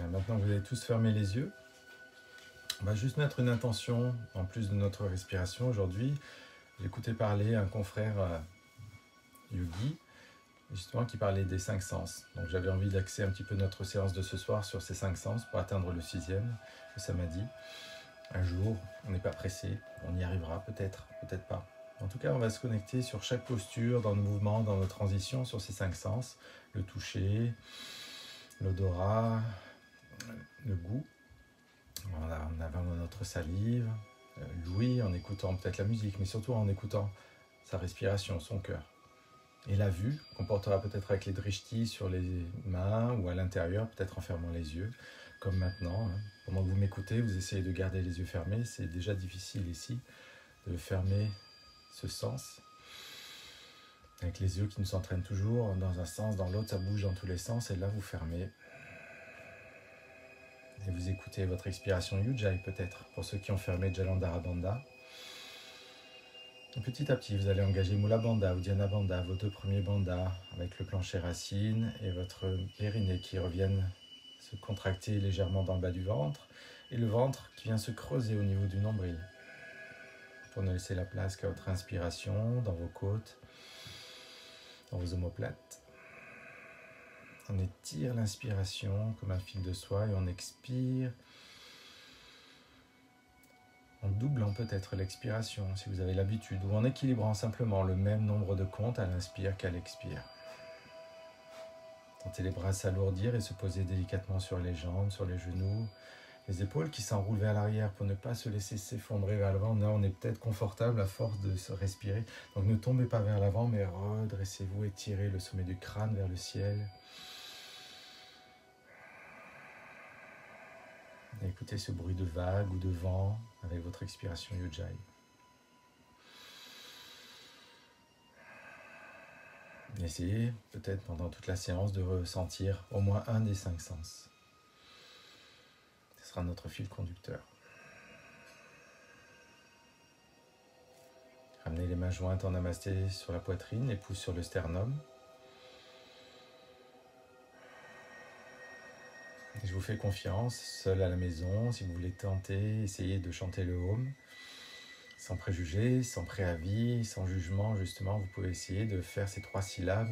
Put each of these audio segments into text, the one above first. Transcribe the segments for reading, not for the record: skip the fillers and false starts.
Bien, maintenant que vous avez tous fermé les yeux, on va juste mettre une intention en plus de notre respiration. Aujourd'hui, j'ai écouté parler un confrère yogi, justement qui parlait des 5 sens. Donc j'avais envie d'axer un petit peu notre séance de ce soir sur ces 5 sens pour atteindre le 6e, le samadhi. Un jour, on n'est pas pressé, on y arrivera peut-être, peut-être pas. En tout cas, on va se connecter sur chaque posture, dans nos mouvements, dans nos transitions, sur ces 5 sens. Le toucher, l'odorat, le goût, en avant notre salive, l'ouïe, en écoutant peut-être la musique, mais surtout en écoutant sa respiration, son cœur. Et la vue, qu'on portera peut-être avec les drishtis sur les mains ou à l'intérieur, peut-être en fermant les yeux, comme maintenant. Pendant que vous m'écoutez, vous essayez de garder les yeux fermés. C'est déjà difficile ici de fermer ce sens. Avec les yeux qui nous entraînent toujours dans un sens, dans l'autre, ça bouge dans tous les sens. Et là, vous fermez. Et vous écoutez votre expiration Ujjayi peut-être, pour ceux qui ont fermé Jalandhara Bandha. Petit à petit, vous allez engager Mula Bandha, Uddiyana Bandha, vos 2 premiers bandhas, avec le plancher racine et votre périnée qui reviennent se contracter légèrement dans le bas du ventre, et le ventre qui vient se creuser au niveau du nombril, pour ne laisser la place qu'à votre inspiration, dans vos côtes, dans vos omoplates. On étire l'inspiration comme un fil de soie et on expire en doublant peut-être l'expiration si vous avez l'habitude, ou en équilibrant simplement le même nombre de comptes à l'inspire qu'à l'expire. Tentez les bras s'alourdir et se poser délicatement sur les jambes, sur les genoux, les épaules qui s'enroulent vers l'arrière pour ne pas se laisser s'effondrer vers l'avant. Là, on est peut-être confortable à force de se respirer. Donc ne tombez pas vers l'avant, mais redressez-vous, étirez le sommet du crâne vers le ciel. Et écoutez ce bruit de vague ou de vent avec votre expiration Ujjayi. Essayez peut-être pendant toute la séance de ressentir au moins un des 5 sens. Ce sera notre fil conducteur. Ramenez les mains jointes en namasté sur la poitrine, les pouces sur le sternum. Et je vous fais confiance, seul à la maison, si vous voulez tenter, essayez de chanter le Om. Sans préjugés, sans préavis, sans jugement, justement, vous pouvez essayer de faire ces 3 syllabes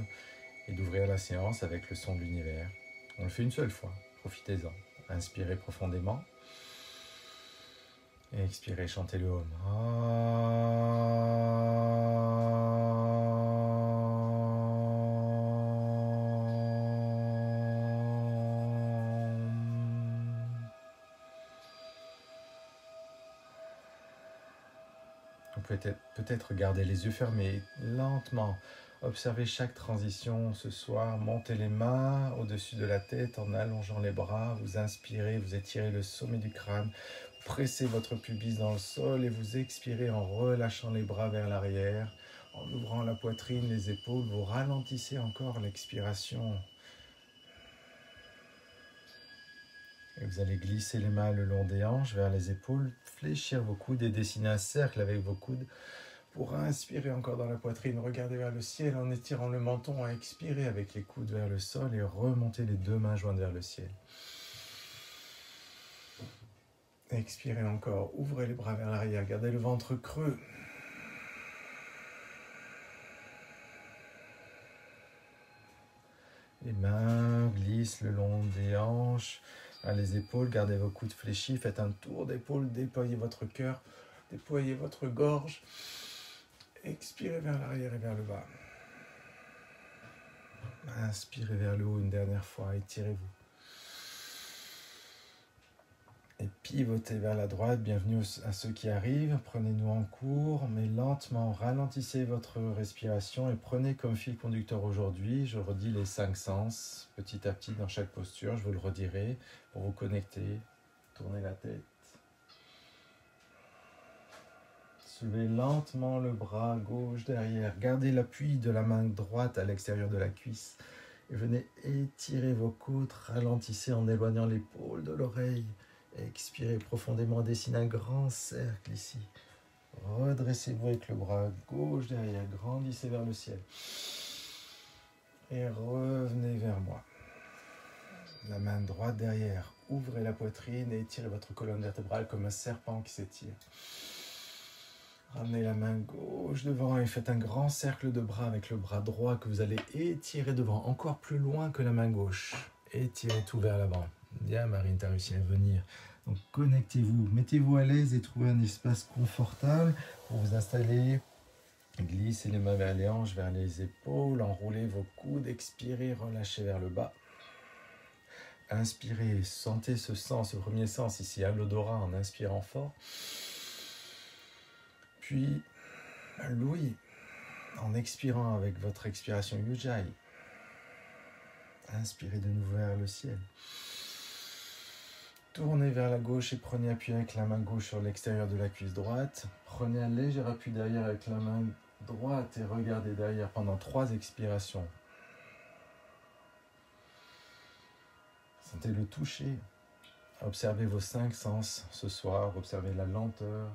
et d'ouvrir la séance avec le son de l'univers. On le fait une seule fois, profitez-en. Inspirez profondément et expirez, chantez le Om. Vous pouvez peut-être garder les yeux fermés, lentement. Observez chaque transition ce soir. Montez les mains au-dessus de la tête en allongeant les bras. Vous inspirez, vous étirez le sommet du crâne. Pressez votre pubis dans le sol et vous expirez en relâchant les bras vers l'arrière. En ouvrant la poitrine, les épaules, vous ralentissez encore l'expiration. Et vous allez glisser les mains le long des hanches vers les épaules, fléchir vos coudes et dessiner un cercle avec vos coudes pour inspirer encore dans la poitrine. Regardez vers le ciel en étirant le menton, expirer avec les coudes vers le sol et remonter les 2 mains jointes vers le ciel. Expirez encore, ouvrez les bras vers l'arrière, gardez le ventre creux. Les mains glissent le long des hanches, vers les épaules, gardez vos coudes fléchis, faites un tour d'épaule, déployez votre cœur, déployez votre gorge, expirez vers l'arrière et vers le bas. Inspirez vers le haut une dernière fois, étirez-vous. Et pivotez vers la droite, bienvenue à ceux qui arrivent, prenez-nous en cours, mais lentement, ralentissez votre respiration et prenez comme fil conducteur aujourd'hui, je redis les 5 sens, petit à petit dans chaque posture, je vous le redirai, pour vous connecter, tournez la tête. Soulevez lentement le bras gauche derrière, gardez l'appui de la main droite à l'extérieur de la cuisse, et venez étirer vos côtes, ralentissez en éloignant l'épaule de l'oreille. Expirez profondément, dessinez un grand cercle ici. Redressez-vous avec le bras gauche derrière, grandissez vers le ciel. Et revenez vers moi. la main droite derrière. Ouvrez la poitrine et étirez votre colonne vertébrale comme un serpent qui s'étire. Ramenez la main gauche devant et faites un grand cercle de bras avec le bras droit que vous allez étirer devant, encore plus loin que la main gauche. Étirez tout vers l'avant. Bien Marine, tu as réussi à venir. Donc connectez-vous, mettez-vous à l'aise et trouvez un espace confortable pour vous installer. Glissez les mains vers les hanches, vers les épaules, enroulez vos coudes, expirez, relâchez vers le bas. Inspirez, sentez ce sens, ce premier sens ici, à l'odorat en inspirant fort. Puis l'ouïe en expirant avec votre expiration Ujjayi. Inspirez de nouveau vers le ciel. Tournez vers la gauche et prenez appui avec la main gauche sur l'extérieur de la cuisse droite. Prenez un léger appui derrière avec la main droite et regardez derrière pendant 3 expirations. Sentez le toucher. Observez vos 5 sens ce soir. Observez la lenteur.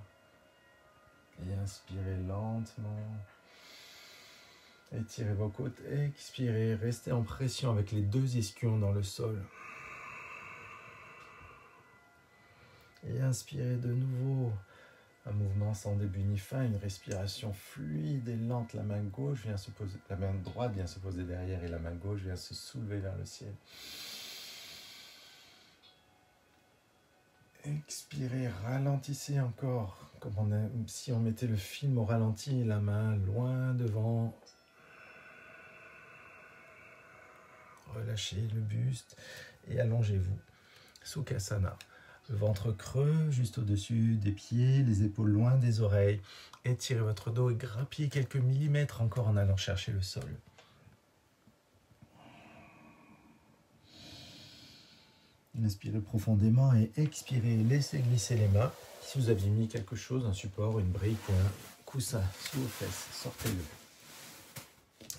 Et inspirez lentement. Étirez vos côtes. Expirez. Restez en pression avec les 2 ischions dans le sol. Et inspirez de nouveau. Un mouvement sans début ni fin, une respiration fluide et lente. La main gauche vient se poser, la main droite vient se poser derrière et la main gauche vient se soulever vers le ciel. Expirez, ralentissez encore, comme si on mettait le film au ralenti, la main loin devant. Relâchez le buste et allongez-vous. Sukhasana. Le ventre creux, juste au-dessus des pieds, les épaules loin des oreilles. Étirez votre dos et grappillez quelques millimètres encore en allant chercher le sol. Inspirez profondément et expirez. Laissez glisser les mains. Si vous aviez mis quelque chose, un support, une brique ou un coussin sous vos fesses, sortez-le.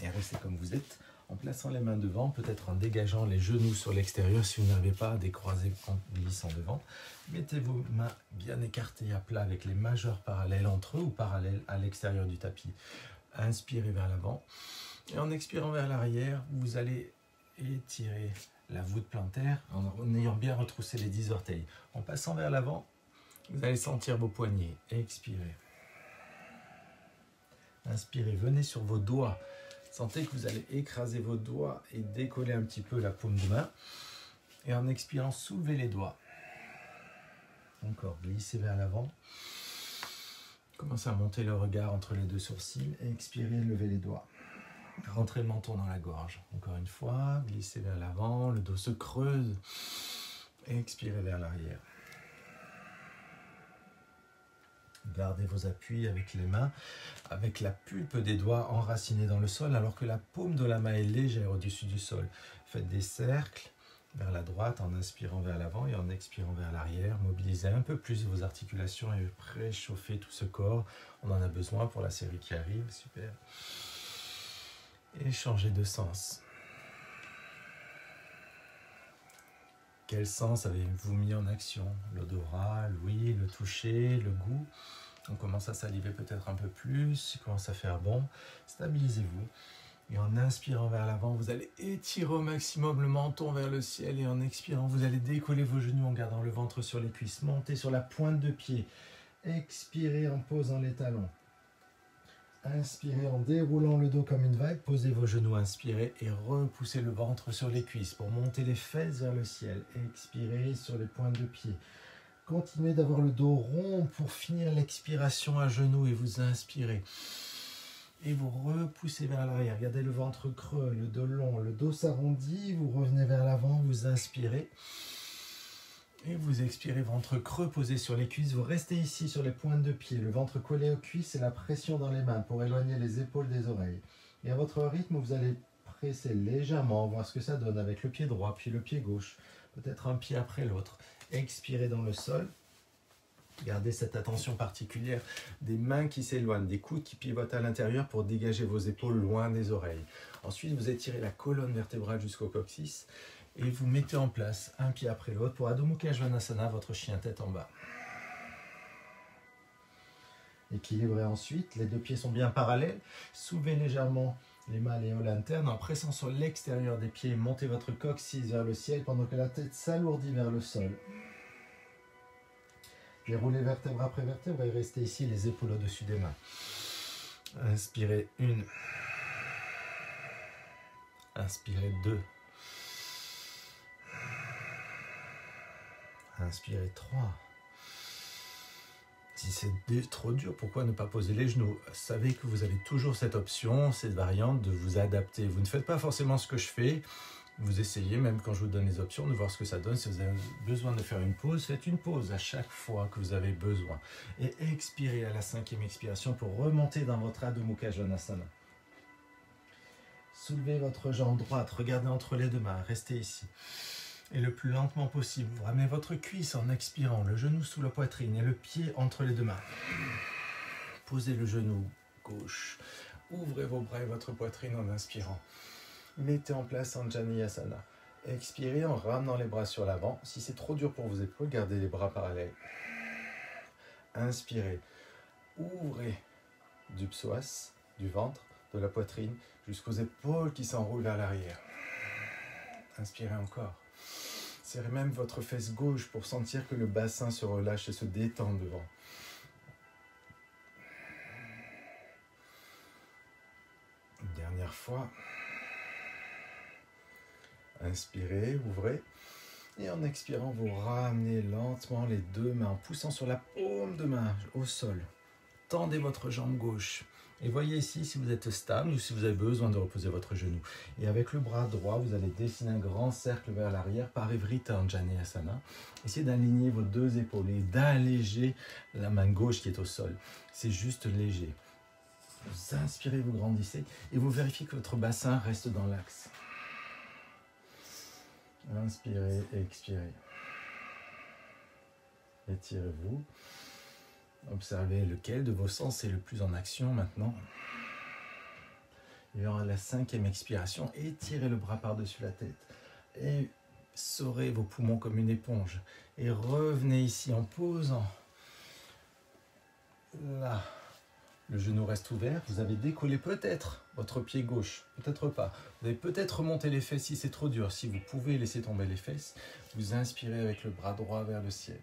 Et restez comme vous êtes, en plaçant les mains devant, peut-être en dégageant les genoux sur l'extérieur si vous n'arrivez pas à décroiser en glissant devant. Mettez vos mains bien écartées à plat avec les majeurs parallèles entre eux ou parallèles à l'extérieur du tapis. Inspirez vers l'avant et en expirant vers l'arrière, vous allez étirer la voûte plantaire en ayant bien retroussé les 10 orteils. En passant vers l'avant, vous allez sentir vos poignets. Expirez. Inspirez, venez sur vos doigts. Sentez que vous allez écraser vos doigts et décoller un petit peu la paume de main. Et en expirant, soulevez les doigts. Encore, glissez vers l'avant. Commencez à monter le regard entre les 2 sourcils. Et expirez, levez les doigts. Rentrez le menton dans la gorge. Encore une fois, glissez vers l'avant, le dos se creuse. Et expirez vers l'arrière. Gardez vos appuis avec les mains, avec la pulpe des doigts enracinée dans le sol, alors que la paume de la main est légère au-dessus du sol. Faites des cercles vers la droite en inspirant vers l'avant et en expirant vers l'arrière. Mobilisez un peu plus vos articulations et préchauffez tout ce corps. On en a besoin pour la série qui arrive. Super. Et changez de sens. Quel sens avez-vous mis en action? L'odorat, l'ouïe, le toucher, le goût. On commence à saliver peut-être un peu plus, il commence à faire bon. Stabilisez-vous. Et en inspirant vers l'avant, vous allez étirer au maximum le menton vers le ciel. Et en expirant, vous allez décoller vos genoux en gardant le ventre sur les cuisses. Montez sur la pointe de pied. Expirez en posant les talons. Inspirez en déroulant le dos comme une vague, posez vos genoux, inspirez et repoussez le ventre sur les cuisses pour monter les fesses vers le ciel. Expirez sur les pointes de pied. Continuez d'avoir le dos rond pour finir l'expiration à genoux et vous inspirez. Et vous repoussez vers l'arrière, gardez le ventre creux, le dos long, le dos s'arrondit, vous revenez vers l'avant, vous inspirez. Et vous expirez, ventre creux posé sur les cuisses. Vous restez ici sur les pointes de pied, le ventre collé aux cuisses et la pression dans les mains pour éloigner les épaules des oreilles. Et à votre rythme, vous allez presser légèrement, voir ce que ça donne avec le pied droit, puis le pied gauche. Peut-être un pied après l'autre. Expirez dans le sol. Gardez cette attention particulière des mains qui s'éloignent, des coudes qui pivotent à l'intérieur pour dégager vos épaules loin des oreilles. Ensuite, vous étirez la colonne vertébrale jusqu'au coccyx. Et vous mettez en place un pied après l'autre pour Adho Mukha Svanasana, votre chien tête en bas. Équilibrez ensuite, les 2 pieds sont bien parallèles. Soulevez légèrement les malléoles internes en pressant sur l'extérieur des pieds. Montez votre coccyx vers le ciel pendant que la tête s'alourdit vers le sol. Déroulez vertèbre après vertèbre et restez ici, les épaules au-dessus des mains. Inspirez 1. Inspirez 2. Inspirez 3. Si c'est trop dur, pourquoi ne pas poser les genoux? Savez que vous avez toujours cette option, cette variante de vous adapter. Vous ne faites pas forcément ce que je fais. Vous essayez, même quand je vous donne les options, de voir ce que ça donne. Si vous avez besoin de faire une pause, faites une pause à chaque fois que vous avez besoin. Et expirez à la 5e expiration pour remonter dans votre Adho Mukha Svanasana. Soulevez votre jambe droite, regardez entre les deux mains, restez ici. Et le plus lentement possible, vous ramenez votre cuisse en expirant, le genou sous la poitrine et le pied entre les deux mains. Posez le genou gauche. Ouvrez vos bras et votre poitrine en inspirant. Mettez en place Anjaneyasana. Expirez en ramenant les bras sur l'avant. Si c'est trop dur pour vos épaules, gardez les bras parallèles. Inspirez. Ouvrez du psoas, du ventre, de la poitrine, jusqu'aux épaules qui s'enroulent vers l'arrière. Inspirez encore. Serrez même votre fesse gauche pour sentir que le bassin se relâche et se détend devant. Une dernière fois. Inspirez, ouvrez. Et en expirant, vous ramenez lentement les deux mains en poussant sur la paume de main au sol. Tendez votre jambe gauche. Et voyez ici si vous êtes stable ou si vous avez besoin de reposer votre genou. Et avec le bras droit, vous allez dessiner un grand cercle vers l'arrière, Parivrtta Anjaneyasana. Essayez d'aligner vos deux épaules et d'alléger la main gauche qui est au sol. C'est juste léger. Vous inspirez, vous grandissez et vous vérifiez que votre bassin reste dans l'axe. Inspirez, expirez. Étirez-vous. Observez lequel de vos sens est le plus en action maintenant. Et à la 5e expiration, étirez le bras par-dessus la tête. Et serrez vos poumons comme une éponge. Et revenez ici en posant. Là, le genou reste ouvert. Vous avez décollé peut-être votre pied gauche, peut-être pas. Vous avez peut-être remonté les fesses si c'est trop dur. Si vous pouvez laisser tomber les fesses, vous inspirez avec le bras droit vers le ciel.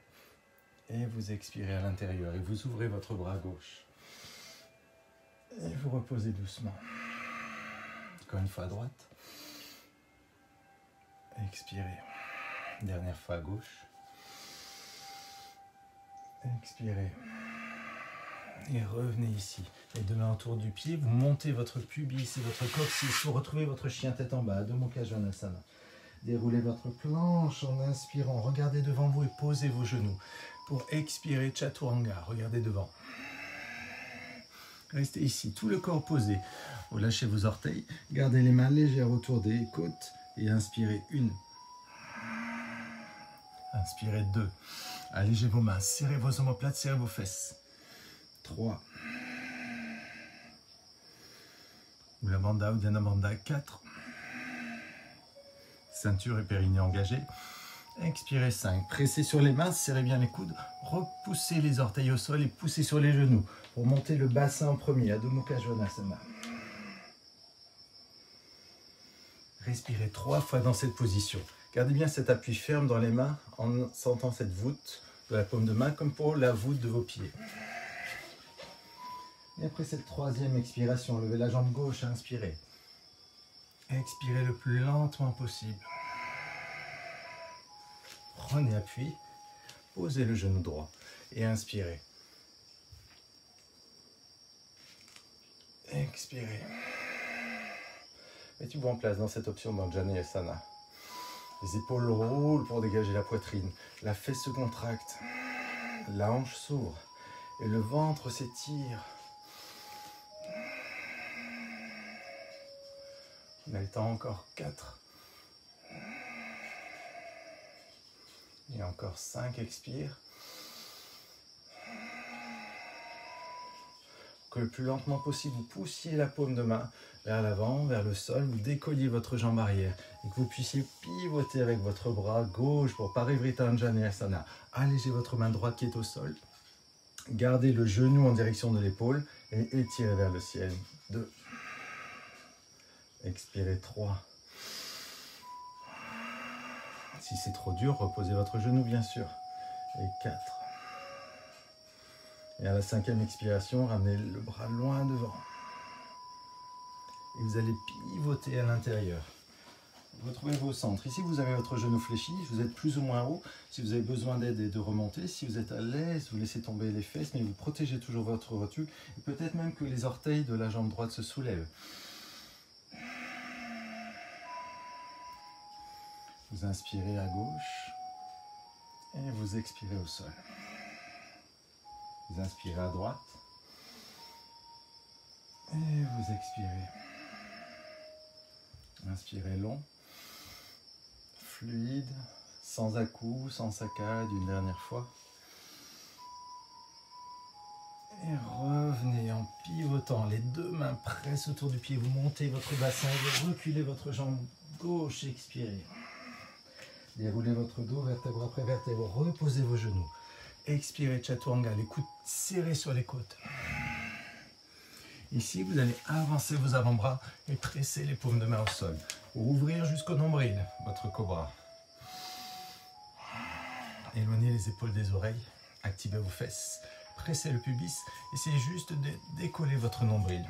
Et vous expirez à l'intérieur et vous ouvrez votre bras gauche. Et vous reposez doucement. Encore une fois à droite. Expirez. Dernière fois à gauche. Expirez. Et revenez ici. Les deux mains autour du pied. Vous montez votre pubis et votre coccyx. Vous retrouvez votre chien tête en bas. Adho Mukha Svanasana. Déroulez votre planche en inspirant. Regardez devant vous et posez vos genoux. Pour expirer, Chaturanga, regardez devant. Restez ici, tout le corps posé. Vous lâchez vos orteils, gardez les mains légères autour des côtes et inspirez 1. Inspirez 2. Allégez vos mains, serrez vos omoplates, serrez vos fesses. 3. Uddiyana Bandha, Uddiyana Bandha, 4. Ceinture et périnée engagés. Expirez 5. Pressez sur les mains, serrez bien les coudes. Repoussez les orteils au sol et poussez sur les genoux pour monter le bassin en premier. Adho Mukha Svanasana. Respirez 3 fois dans cette position. Gardez bien cet appui ferme dans les mains en sentant cette voûte de la paume de main comme pour la voûte de vos pieds. Et après cette 3e expiration, levez la jambe gauche, inspirez. Expirez le plus lentement possible. Prenez appui, posez le genou droit et inspirez. Expirez. Mettez-vous en place dans cette option d'Anjaneyasana. Les épaules roulent pour dégager la poitrine. La fesse se contracte. La hanche s'ouvre et le ventre s'étire. On a le temps encore 4. Et encore 5, expire. Que le plus lentement possible, vous poussiez la paume de main vers l'avant, vers le sol, vous décolliez votre jambe arrière et que vous puissiez pivoter avec votre bras gauche pour Parivrtta Anjaneyasana. Allégez votre main droite qui est au sol. Gardez le genou en direction de l'épaule et étirez vers le ciel. 2. Expirez 3. Si c'est trop dur, reposez votre genou bien sûr. Et 4. Et à la 5e expiration, ramenez le bras loin devant. Et vous allez pivoter à l'intérieur. Retrouvez-vous au centre. Ici, vous avez votre genou fléchi, vous êtes plus ou moins haut. Si vous avez besoin d'aide et de remonter, si vous êtes à l'aise, vous laissez tomber les fesses, mais vous protégez toujours votre rotule. Et peut-être même que les orteils de la jambe droite se soulèvent. Vous inspirez à gauche et vous expirez au sol. Vous inspirez à droite et vous expirez. Inspirez long, fluide, sans à-coups, sans saccade, une dernière fois. Et revenez en pivotant, les deux mains pressent autour du pied, vous montez votre bassin, vous reculez votre jambe gauche, expirez. Déroulez votre dos, vertèbre après vertèbre, reposez vos genoux. Expirez Chaturanga, les coudes serrés sur les côtes. Ici, vous allez avancer vos avant-bras et presser les paumes de main au sol. Ouvrir jusqu'au nombril, votre cobra. Éloignez les épaules des oreilles, activez vos fesses, pressez le pubis, essayez juste de décoller votre nombril.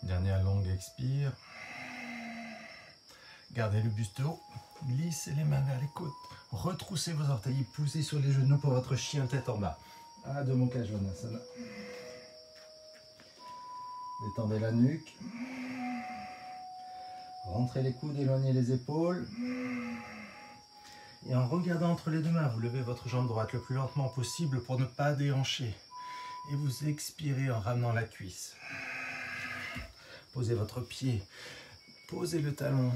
Dernière longue expire. Gardez le buste haut. Glissez les mains vers les côtes. Retroussez vos orteils. Poussez sur les genoux pour votre chien tête en bas. Adho Mukha Svanasana. Détendez la nuque. Rentrez les coudes, éloignez les épaules. Et en regardant entre les deux mains, vous levez votre jambe droite le plus lentement possible pour ne pas déhancher. Et vous expirez en ramenant la cuisse. Posez votre pied, posez le talon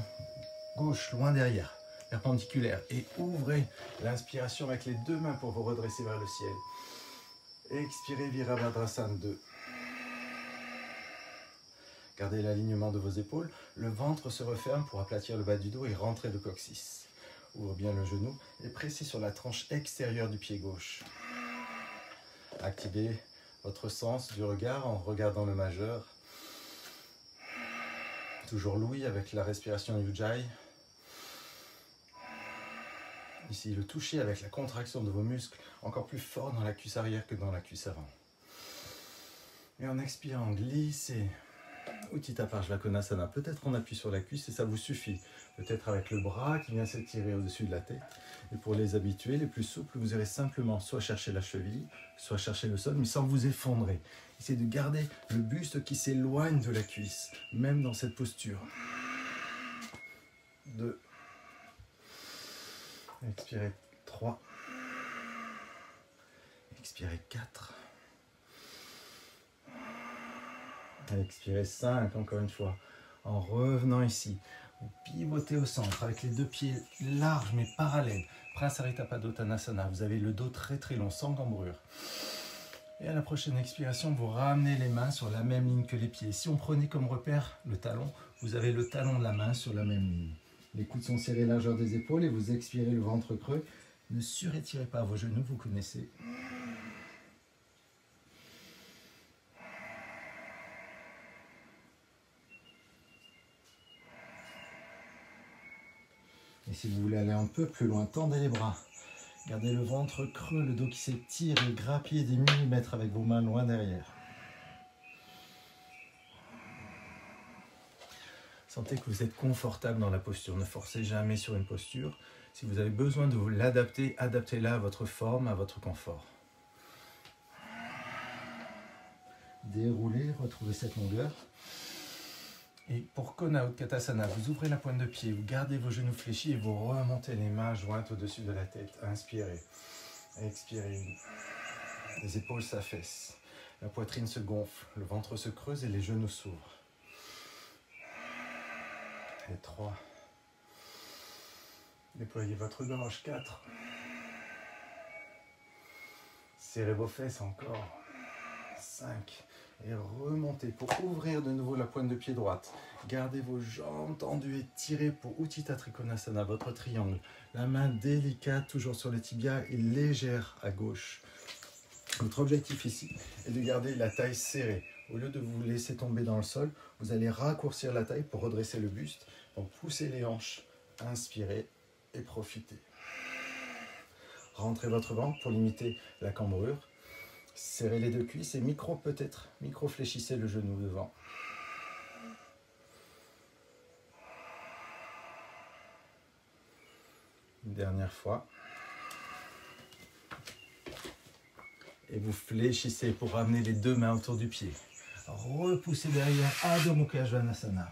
gauche loin derrière, perpendiculaire, et ouvrez l'inspiration avec les deux mains pour vous redresser vers le ciel. Expirez Virabhadrasana 2. Gardez l'alignement de vos épaules, le ventre se referme pour aplatir le bas du dos et rentrer le coccyx. Ouvre bien le genou et pressez sur la tranche extérieure du pied gauche. Activez votre sens du regard en regardant le majeur. Toujours l'ouïe avec la respiration Ujjayi. Ici, le toucher avec la contraction de vos muscles, encore plus fort dans la cuisse arrière que dans la cuisse avant. Et en expirant, glissez. Utthita Parshvakonasana. Peut-être on appuie sur la cuisse et ça vous suffit. Peut-être avec le bras qui vient s'étirer au-dessus de la tête. Et pour les habitués, les plus souples, vous irez simplement soit chercher la cheville, soit chercher le sol, mais sans vous effondrer. Essayez de garder le buste qui s'éloigne de la cuisse, même dans cette posture. 2. Expirez 3. Expirez 4. Expirez 5, encore une fois. En revenant ici, vous pivotez au centre avec les deux pieds larges mais parallèles. Prasarita Padottanasana, vous avez le dos très très long, sans cambrure. Et à la prochaine expiration, vous ramenez les mains sur la même ligne que les pieds. Si on prenait comme repère le talon, vous avez le talon de la main sur la même ligne. Les coudes sont serrés largeur des épaules et vous expirez le ventre creux. Ne surétirez pas vos genoux, vous connaissez. Et si vous voulez aller un peu plus loin, tendez les bras. Gardez le ventre creux, le dos qui s'étire et grappillez des millimètres avec vos mains loin derrière. Sentez que vous êtes confortable dans la posture. Ne forcez jamais sur une posture. Si vous avez besoin de vous l'adapter, adaptez-la à votre forme, à votre confort. Déroulez, retrouvez cette longueur. Et pour Kona Utkatasana, vous ouvrez la pointe de pied, vous gardez vos genoux fléchis et vous remontez les mains jointes au-dessus de la tête. Inspirez, expirez. Les épaules s'affaissent, la poitrine se gonfle, le ventre se creuse et les genoux s'ouvrent. Et 3. Déployez votre gorge. 4. Serrez vos fesses encore. 5. Et remontez pour ouvrir de nouveau la pointe de pied droite. Gardez vos jambes tendues et tirez pour Utthita Trikonasana, votre triangle. La main délicate toujours sur les tibias et légère à gauche. Votre objectif ici est de garder la taille serrée. Au lieu de vous laisser tomber dans le sol, vous allez raccourcir la taille pour redresser le buste. Donc poussez les hanches, inspirez et profitez. Rentrez votre ventre pour limiter la cambrure. Serrez les deux cuisses et micro-fléchissez le genou devant. Une dernière fois. Et vous fléchissez pour ramener les deux mains autour du pied. Repoussez derrière, Adho Mukha Svanasana.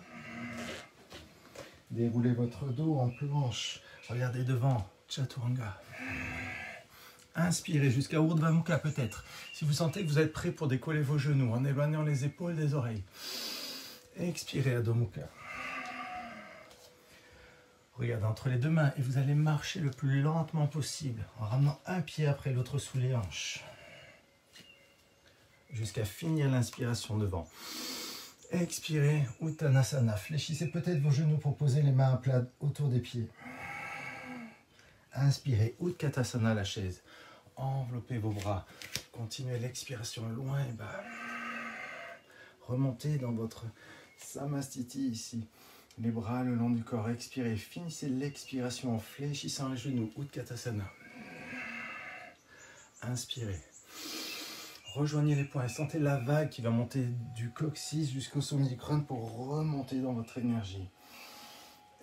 Déroulez votre dos en planche. Regardez devant, Chaturanga. Inspirez jusqu'à Urdhva Mukha peut-être. Si vous sentez que vous êtes prêt pour décoller vos genoux en éloignant les épaules des oreilles. Expirez Adho Mukha. Regardez entre les deux mains et vous allez marcher le plus lentement possible en ramenant un pied après l'autre sous les hanches. Jusqu'à finir l'inspiration devant. Expirez, Uttanasana. Fléchissez peut-être vos genoux pour poser les mains à plat autour des pieds. Inspirez, Utkatasana, la chaise. Enveloppez vos bras. Continuez l'expiration loin et bas. Remontez dans votre Samastiti ici. Les bras le long du corps. Expirez. Finissez l'expiration en fléchissant les genoux. Utkatasana. Inspirez. Rejoignez les poings et sentez la vague qui va monter du coccyx jusqu'au sommet du crâne pour remonter dans votre énergie.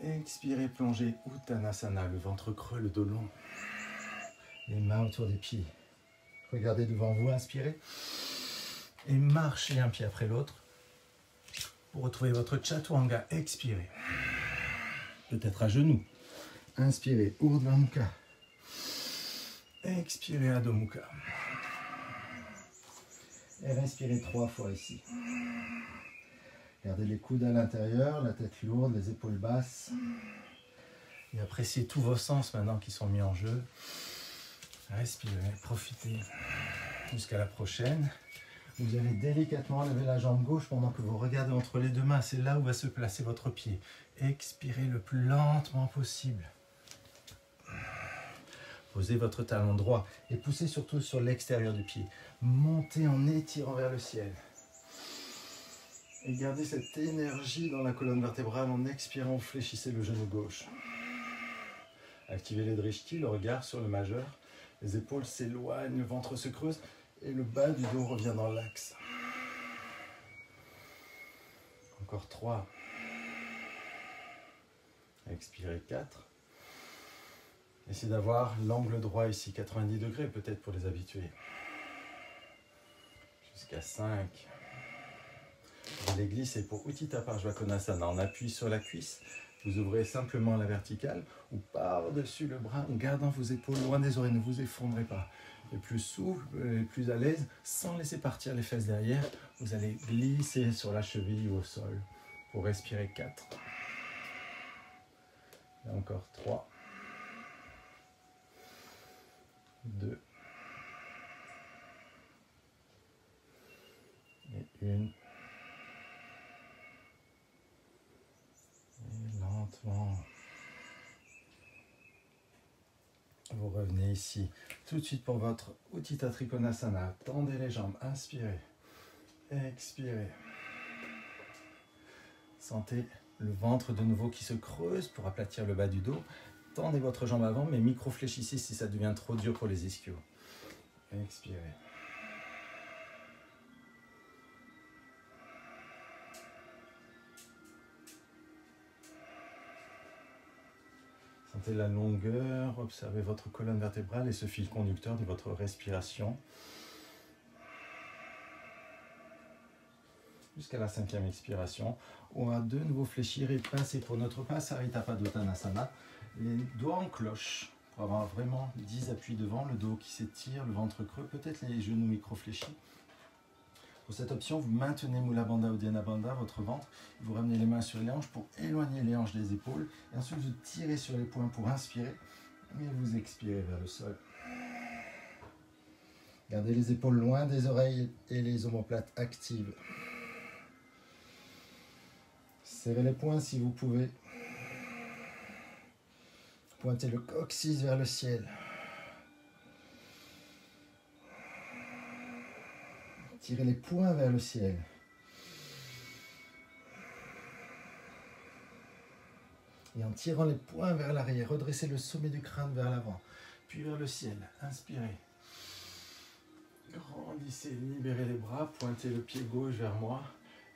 Expirez, plongez, Uttanasana, le ventre creux, le dos long. Les mains autour des pieds. Regardez devant vous, inspirez. Et marchez un pied après l'autre pour retrouver votre Chaturanga. Expirez. Peut-être à genoux. Inspirez, Urdhva Mukha. Expirez, Adho Mukha. Et respirez 3 fois ici. Gardez les coudes à l'intérieur, la tête lourde, les épaules basses. Et appréciez tous vos sens maintenant qui sont mis en jeu. Respirez, profitez. Jusqu'à la prochaine. Vous allez délicatement lever la jambe gauche pendant que vous regardez entre les deux mains. C'est là où va se placer votre pied. Expirez le plus lentement possible. Posez votre talon droit et poussez surtout sur l'extérieur du pied. Montez en étirant vers le ciel. Et gardez cette énergie dans la colonne vertébrale. En expirant, fléchissez le genou gauche. Activez les drishti, le regard sur le majeur. Les épaules s'éloignent, le ventre se creuse et le bas du dos revient dans l'axe. Encore 3. Expirez 4. Essayez d'avoir l'angle droit ici, 90 degrés peut-être pour les habitués. Jusqu'à 5. Vous allez glisser pour Utthita Parshvakonasana. On appuie sur la cuisse, vous ouvrez simplement la verticale ou par-dessus le bras en gardant vos épaules loin des oreilles. Ne vous effondrez pas. Les plus souples, les plus à l'aise, sans laisser partir les fesses derrière, vous allez glisser sur la cheville ou au sol pour respirer 4. Et encore 3. 2 et 1. Et lentement, vous revenez ici tout de suite pour votre Utthita Trikonasana. Tendez les jambes, inspirez, expirez. Sentez le ventre de nouveau qui se creuse pour aplatir le bas du dos. Tendez votre jambe avant, mais micro-fléchissez si ça devient trop dur pour les ischios. Expirez. Sentez la longueur, observez votre colonne vertébrale et ce fil conducteur de votre respiration. Jusqu'à la 5e expiration. On va de nouveau fléchir et passer pour notre Pasarita Padottanasana. Les doigts en cloche pour avoir vraiment 10 appuis devant, le dos qui s'étire, le ventre creux, peut-être les genoux micro-fléchis. Pour cette option, vous maintenez Mula Bandha ou Dhyana Bandha, votre ventre, vous ramenez les mains sur les hanches pour éloigner les hanches des épaules, et ensuite vous tirez sur les poings pour inspirer, et vous expirez vers le sol. Gardez les épaules loin des oreilles et les omoplates actives. Serrez les poings si vous pouvez. Pointez le coccyx vers le ciel. Tirez les poings vers le ciel. Et en tirant les poings vers l'arrière, redressez le sommet du crâne vers l'avant, puis vers le ciel. Inspirez. Grandissez, libérez les bras, pointez le pied gauche vers moi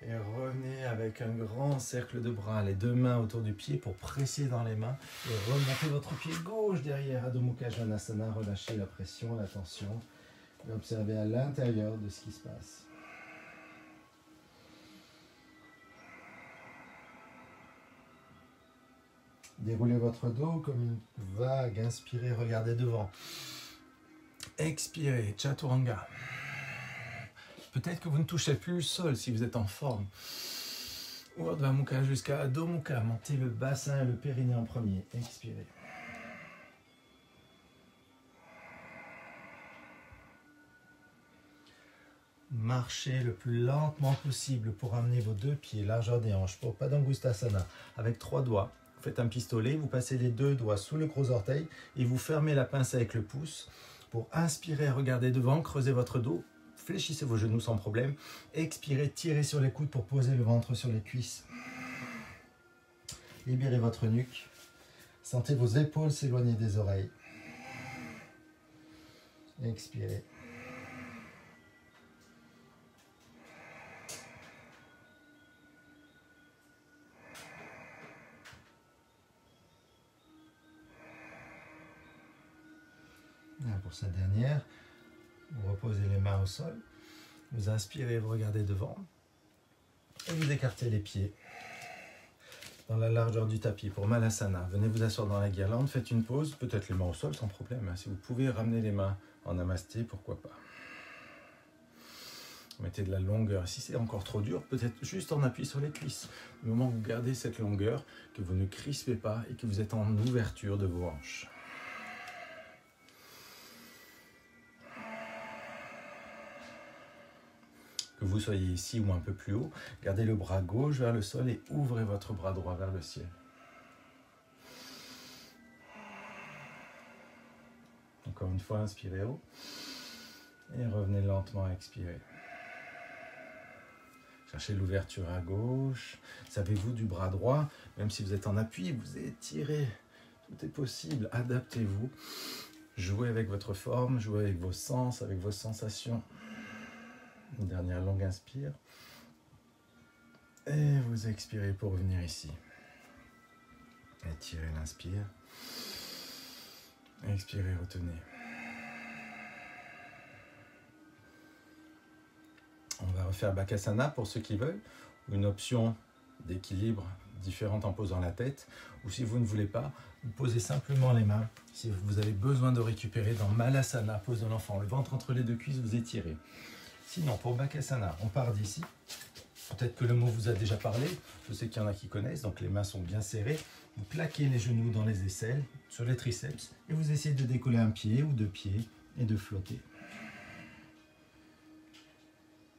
et revenez avec un grand cercle de bras, les deux mains autour du pied pour presser dans les mains et remontez votre pied gauche derrière Adho Mukha Svanasana, relâchez la pression, la tension et observez à l'intérieur de ce qui se passe. Déroulez votre dos comme une vague, inspirez, regardez devant. Expirez, Chaturanga. Peut-être que vous ne touchez plus le sol si vous êtes en forme. Urdhva Mukha jusqu'à Adho Mukha. Montez le bassin et le périnée en premier. Expirez. Marchez le plus lentement possible pour amener vos deux pieds, largeur des hanches, pour Padangusthasana, avec 3 doigts. Vous faites un pistolet, vous passez les 2 doigts sous le gros orteil et vous fermez la pince avec le pouce. Pour inspirer, regardez devant, creusez votre dos, fléchissez vos genoux sans problème. Expirez, tirez sur les coudes pour poser le ventre sur les cuisses. Libérez votre nuque. Sentez vos épaules s'éloigner des oreilles. Expirez. Pour cette dernière, vous reposez les mains au sol, vous inspirez, vous regardez devant et vous écartez les pieds dans la largeur du tapis pour Malasana. Venez vous asseoir dans la guirlande, faites une pause, peut-être les mains au sol sans problème. Si vous pouvez ramener les mains en namasté, pourquoi pas. Mettez de la longueur. Si c'est encore trop dur, peut-être juste en appui sur les cuisses. Du moment où vous gardez cette longueur, que vous ne crispez pas et que vous êtes en ouverture de vos hanches. Que vous soyez ici ou un peu plus haut, gardez le bras gauche vers le sol et ouvrez votre bras droit vers le ciel. Encore une fois, inspirez haut et revenez lentement à expirer. Cherchez l'ouverture à gauche. Savez-vous du bras droit, même si vous êtes en appui, vous étirez. Tout est possible. Adaptez-vous. Jouez avec votre forme, jouez avec vos sens, avec vos sensations. Une dernière longue inspire. Et vous expirez pour revenir ici. Étirez l'inspire. Expirez, retenez. On va refaire Bakasana pour ceux qui veulent. Une option d'équilibre différente en posant la tête. Ou si vous ne voulez pas, vous posez simplement les mains. Si vous avez besoin de récupérer dans Malasana, pose de l'enfant, le ventre entre les deux cuisses, vous étirez. Sinon, pour Bakasana, on part d'ici. Peut-être que le mot vous a déjà parlé. Je sais qu'il y en a qui connaissent, donc les mains sont bien serrées. Vous plaquez les genoux dans les aisselles, sur les triceps, et vous essayez de décoller un pied ou 2 pieds et de flotter.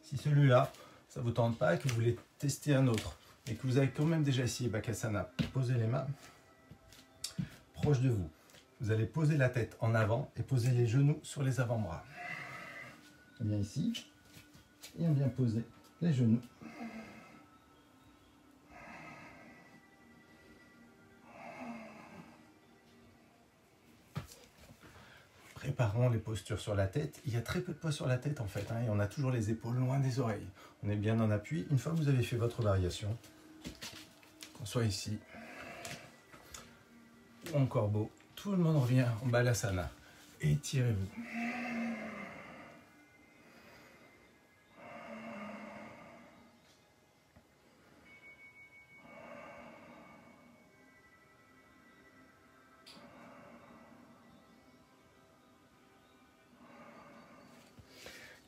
Si celui-là, ça ne vous tente pas et que vous voulez tester un autre, et que vous avez quand même déjà essayé Bakasana, posez les mains proches de vous. Vous allez poser la tête en avant et poser les genoux sur les avant-bras. On vient ici. Et on vient poser les genoux. Préparons les postures sur la tête. Il y a très peu de poids sur la tête en fait, et on a toujours les épaules loin des oreilles. On est bien en appui. Une fois que vous avez fait votre variation, qu'on soit ici ou en corbeau, tout le monde revient en Balasana. Étirez-vous.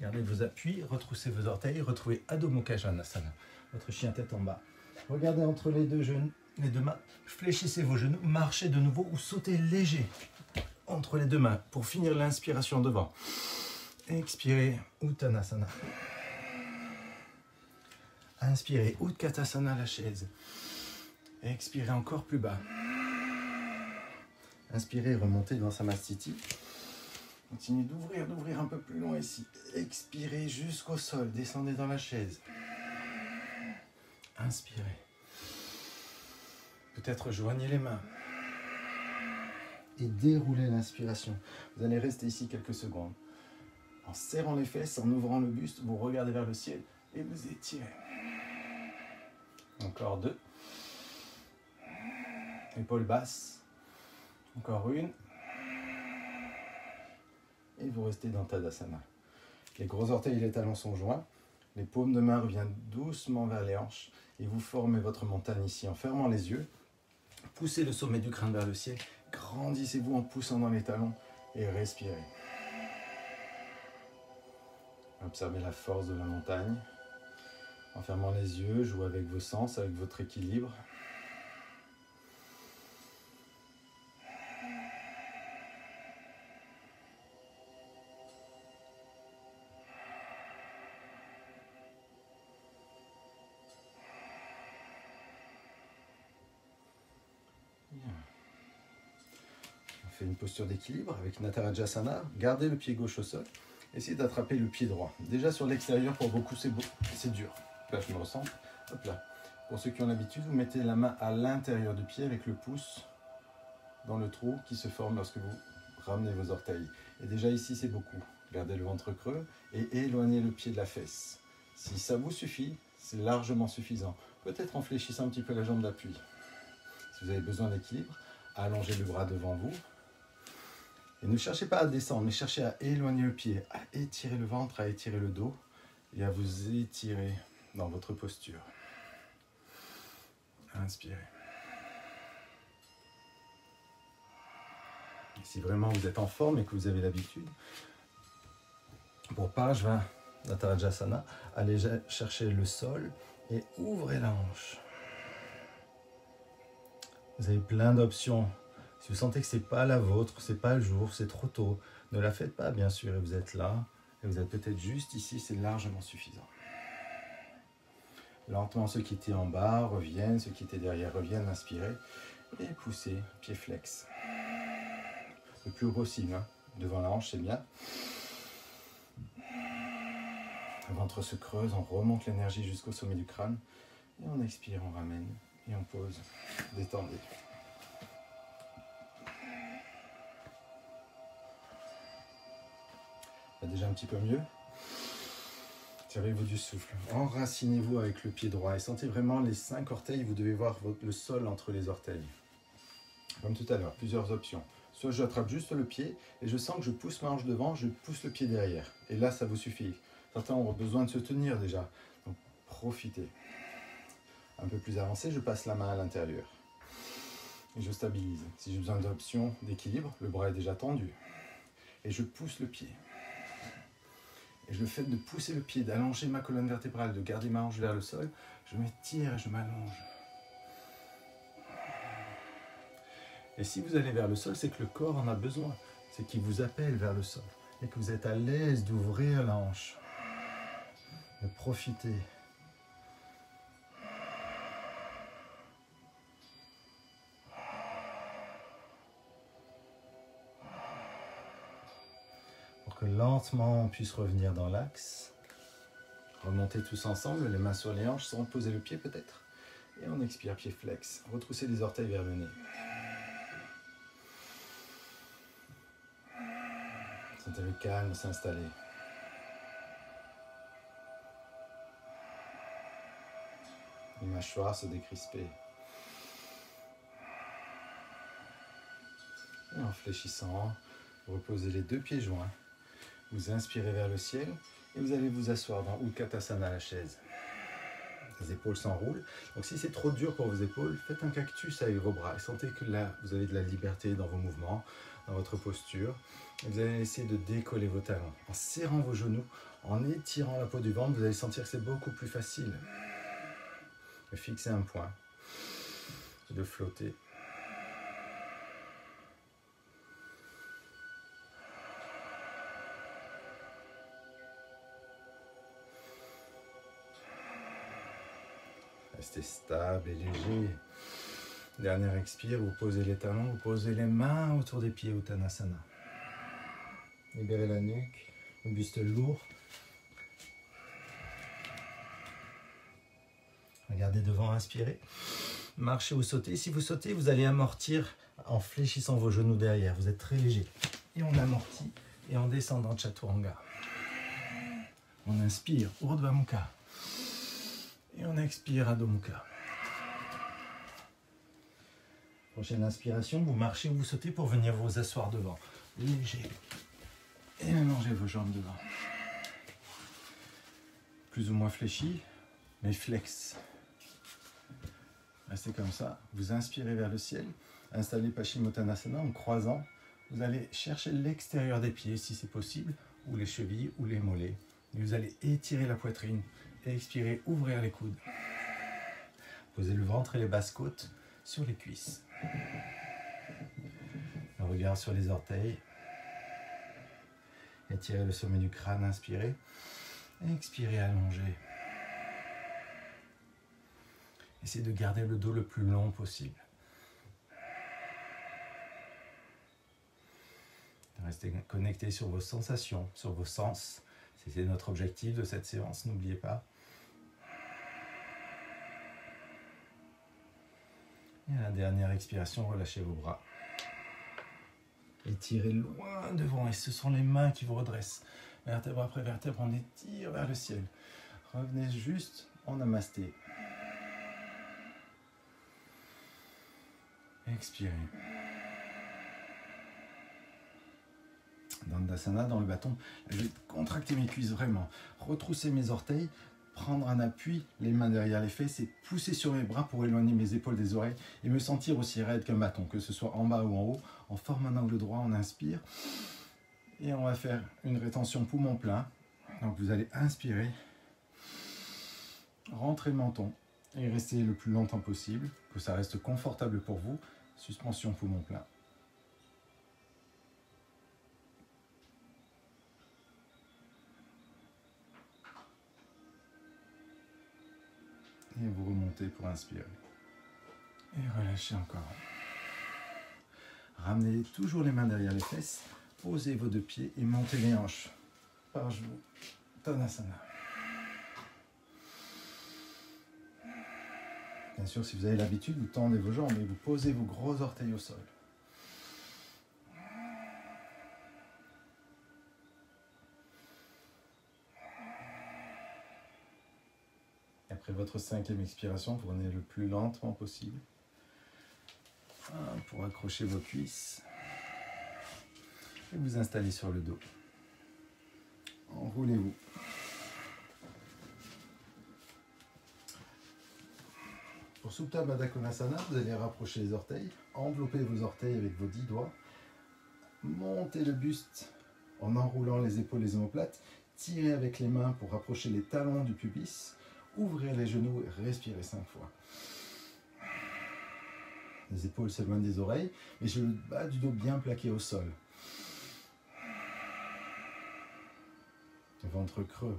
Gardez vos appuis, retroussez vos orteils, retrouvez Adho Mukha Svanasana, votre chien tête en bas. Regardez entre les deux genoux, les deux mains, fléchissez vos genoux, marchez de nouveau ou sautez léger entre les deux mains pour finir l'inspiration devant. Expirez, Uttanasana. Inspirez, Utkatasana, la chaise. Expirez encore plus bas. Inspirez, remontez dans Samastiti. Continuez d'ouvrir un peu plus loin ici. Expirez jusqu'au sol, descendez dans la chaise. Inspirez. Peut-être joignez les mains. Et déroulez l'inspiration. Vous allez rester ici quelques secondes. En serrant les fesses, en ouvrant le buste, vous regardez vers le ciel et vous étirez. Encore 2. Épaules basses. Encore 1. Et vous restez dans Tadasana. Les gros orteils et les talons sont joints. Les paumes de main reviennent doucement vers les hanches. Et vous formez votre montagne ici en fermant les yeux. Poussez le sommet du crâne vers le ciel. Grandissez-vous en poussant dans les talons. Et respirez. Observez la force de la montagne. En fermant les yeux, jouez avec vos sens, avec votre équilibre. On fait une posture d'équilibre avec Natarajasana. Gardez le pied gauche au sol. Essayez d'attraper le pied droit. Déjà sur l'extérieur, pour beaucoup, c'est dur. Là, je me ressens. Hop là. Pour ceux qui ont l'habitude, vous mettez la main à l'intérieur du pied avec le pouce dans le trou qui se forme lorsque vous ramenez vos orteils. Et déjà ici, c'est beaucoup. Gardez le ventre creux et éloignez le pied de la fesse. Si ça vous suffit, c'est largement suffisant. Peut-être en fléchissant un petit peu la jambe d'appui. Si vous avez besoin d'équilibre, allongez le bras devant vous. Et ne cherchez pas à descendre, mais cherchez à éloigner le pied, à étirer le ventre, à étirer le dos et à vous étirer dans votre posture. Inspirez. Et si vraiment vous êtes en forme et que vous avez l'habitude, pour Parshva Natarajasana, allez chercher le sol et ouvrez la hanche. Vous avez plein d'options. Si vous sentez que ce n'est pas la vôtre, ce n'est pas le jour, c'est trop tôt, ne la faites pas bien sûr. Et vous êtes là, et vous êtes peut-être juste ici, c'est largement suffisant. Lentement, ceux qui étaient en bas reviennent, ceux qui étaient derrière reviennent, inspirez. Et poussez, pied flex. Le plus haut possible, hein. Devant la hanche, c'est bien. Le ventre se creuse, on remonte l'énergie jusqu'au sommet du crâne. Et on expire, on ramène, et on pose. Détendez. Déjà un petit peu mieux. Tirez-vous du souffle. Enracinez-vous avec le pied droit et sentez vraiment les 5 orteils. Vous devez voir le sol entre les orteils. Comme tout à l'heure, plusieurs options. Soit j'attrape juste le pied et je sens que je pousse ma hanche devant, je pousse le pied derrière. Et là, ça vous suffit. Certains ont besoin de se tenir déjà. Donc, profitez. Un peu plus avancé, je passe la main à l'intérieur. Et je stabilise. Si j'ai besoin d'options d'équilibre, le bras est déjà tendu. Et je pousse le pied. Et le fait de pousser le pied, d'allonger ma colonne vertébrale, de garder ma hanche vers le sol, je m'étire et je m'allonge. Et si vous allez vers le sol, c'est que le corps en a besoin. C'est qu'il vous appelle vers le sol. Et que vous êtes à l'aise d'ouvrir la hanche. De profiter. Pour que lentement on puisse revenir dans l'axe. Remontez tous ensemble, les mains sur les hanches, sans poser le pied peut-être. Et on expire, pied flex. Retroussez les orteils vers le nez. Sentez le calme s'installer. Les mâchoires se décrisper. Et en fléchissant, vous reposez les 2 pieds joints. Vous inspirez vers le ciel et vous allez vous asseoir dans Utkatasana, la chaise. Les épaules s'enroulent. Donc si c'est trop dur pour vos épaules, faites un cactus avec vos bras. Et sentez que là, vous avez de la liberté dans vos mouvements, dans votre posture. Et vous allez essayer de décoller vos talons. En serrant vos genoux, en étirant la peau du ventre, vous allez sentir que c'est beaucoup plus facile. De fixer un point. De flotter. Restez stable et léger. Dernière expire, vous posez les talons, vous posez les mains autour des pieds, Uttanasana. Libérez la nuque, le buste lourd. Regardez devant, inspirez. Marchez ou sautez. Si vous sautez, vous allez amortir en fléchissant vos genoux derrière. Vous êtes très léger. Et on amortit et en descendant Chaturanga. On inspire, Urdhva Mukha. Et on expire, Adho Mukha. Prochaine inspiration, vous marchez ou vous sautez pour venir vous asseoir devant. Léger. Et allongez vos jambes devant. Plus ou moins fléchi, mais flex. Restez comme ça. Vous inspirez vers le ciel. Installez Paschimottanasana en croisant. Vous allez chercher l'extérieur des pieds si c'est possible, ou les chevilles ou les mollets. Et vous allez étirer la poitrine. Et expirer, ouvrir les coudes. Posez le ventre et les basses côtes sur les cuisses. Le regard sur les orteils. Étirez le sommet du crâne, inspirez. Expirez, allongez. Essayez de garder le dos le plus long possible. Restez connecté sur vos sensations, sur vos sens. C'est notre objectif de cette séance, n'oubliez pas. Et à la dernière expiration, relâchez vos bras. Étirez loin devant et ce sont les mains qui vous redressent. Vertèbre après vertèbre, on étire vers le ciel. Revenez juste en namasté. Expirez. Dandasana, dans le bâton, je vais contracter mes cuisses vraiment. Retrousser mes orteils, prendre un appui, les mains derrière les fesses et pousser sur mes bras pour éloigner mes épaules des oreilles et me sentir aussi raide qu'un bâton, que ce soit en bas ou en haut. On forme un angle droit, on inspire. Et on va faire une rétention poumon plein. Donc vous allez inspirer, rentrer le menton et rester le plus longtemps possible, que ça reste confortable pour vous. Suspension poumon plein. Et vous remontez pour inspirer. Et relâchez encore. Ramenez toujours les mains derrière les fesses. Posez vos deux pieds et montez les hanches par genou. Tanasana. Bien sûr, si vous avez l'habitude, vous tendez vos jambes et vous posez vos gros orteils au sol. Après votre cinquième expiration, vous prenez le plus lentement possible pour accrocher vos cuisses et vous installer sur le dos. Enroulez-vous. Pour Supta Baddha Konasana, vous allez rapprocher les orteils, envelopper vos orteils avec vos 10 doigts, montez le buste en enroulant les épaules et les omoplates, tirez avec les mains pour rapprocher les talons du pubis, ouvrez les genoux et respirez 5 fois. Les épaules s'éloignent des oreilles, mais j'ai le bas du dos bien plaqué au sol. Le ventre creux,